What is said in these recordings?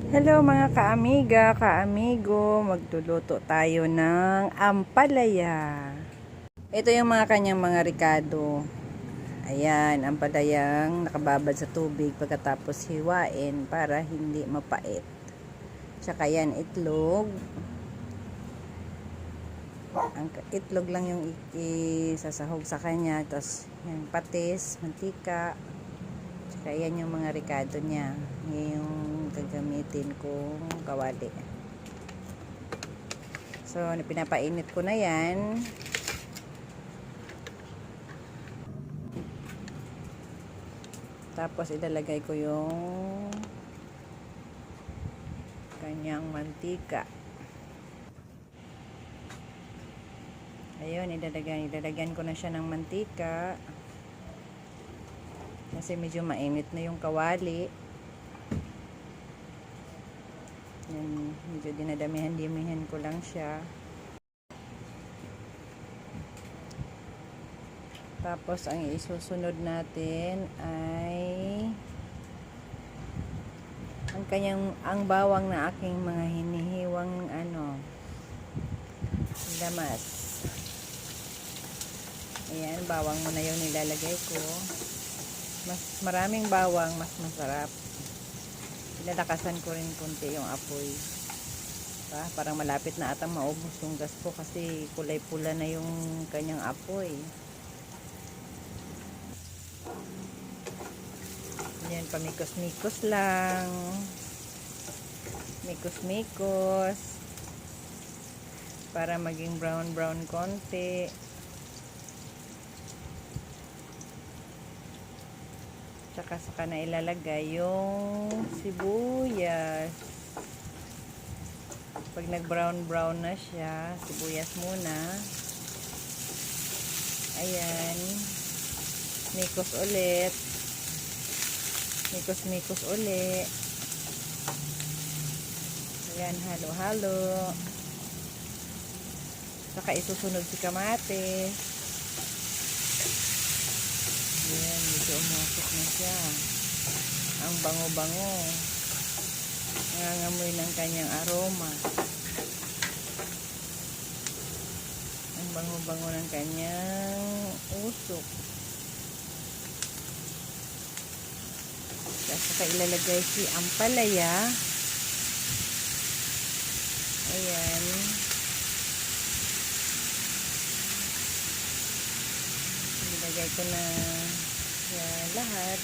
Hello mga kaamigo, magluluto tayo ng ampalaya. Ito yung mga kanyang mga rikado. Ayan, ampalayang nakababad sa tubig pagkatapos hiwain para hindi mapait. Tsaka yan, itlog. Ang itlog lang yung isasahog sa kanya. Tapos yan, patis, mantika. Tsaka yan yung mga rikado niya. Yan yung gagamitin kong kawali. So, pinapainit ko na yan. Tapos, ilalagay ko yung kanyang mantika. Ayun, ilalagyan ko na siya ng mantika. Kasi medyo mainit na yung kawali. Yan, medyo dinadamihan ko lang siya. Tapos, ang isusunod natin ay ang bawang na aking mga hinihiwang lamas. Ayan, bawang muna yung nilalagay ko. Mas maraming bawang, mas masarap. Ilalakasan ko rin kunti yung apoy. Parang malapit na atang maubos yung gas ko kasi kulay pula na yung kanyang apoy. Yan, pamikos-mikos lang. Mikos-mikos. Para maging brown-brown konti. Tsaka saka na ilalagay yung sibuyas. Pag nag-brown-brown na siya, sibuyas muna. Ayan. Mikos ulit. Mikos-mikos ulit. Ayan, halo-halo. Saka isusunod si kamatis. Ayan, medyo umusok na siya. Ang bango-bango. Nangangamoy ng kanyang aroma. Ang bango-bango ng kanyang usok. Saka ilalagay si ampalaya. Ayan. Ilagay ko na lahat.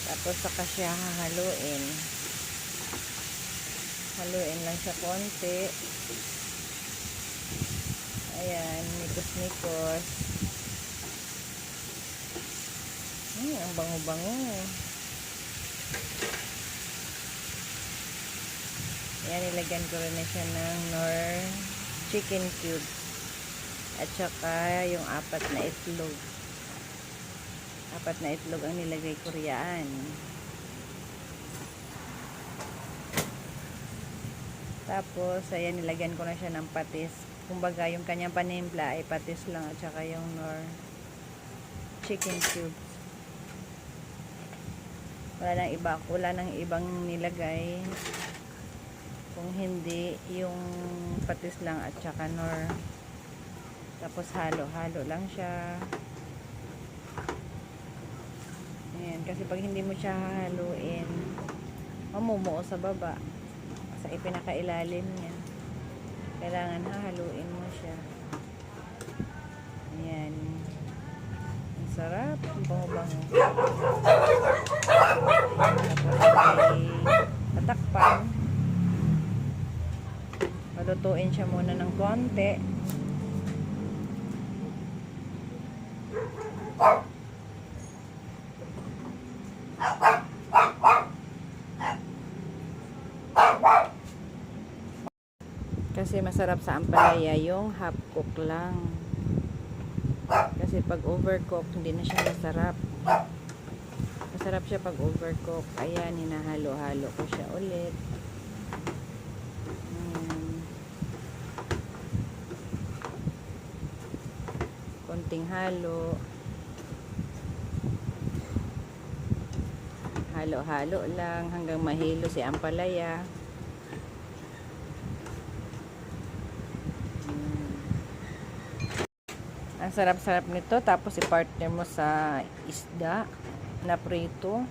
Tapos saka siya hahaluin. Haluin lang siya konti. Ayan, mikos-mikos. Ang bango-bango. Ayan, ilagyan ko rin na siya ng Knorr chicken cube. At saka yung 4 na itlog. 4 na itlog ang nilagay ko riyan. Tapos, ayan, nilagyan ko na siya ng patis. Kumbaga, yung kanyang panimpla ay patis lang at saka yung Knorr chicken cubes. Wala nang ibang nilagay. Kung hindi, yung patis lang at saka Knorr. Tapos, halo-halo lang siya. Ayan, kasi pag hindi mo siya hahaluin, mamumuo sa baba. Sa ipinakailalim niya. Kailangan hahaluin mo siya. Ayan. Ang sarap. Ang bango-bango. Tapos ay tatakpan. Palutuin siya muna ng konti. Kasi masarap sa ampalaya yung half cook lang. Kasi pag overcook, hindi na siya masarap. Masarap siya pag overcook. Ayan, hinahalo-halo ko siya ulit. Konting halo. Halo-halo lang hanggang mahilo si ampalaya. Ang sarap-sarap nito. Tapos i-partner mo sa isda na prito.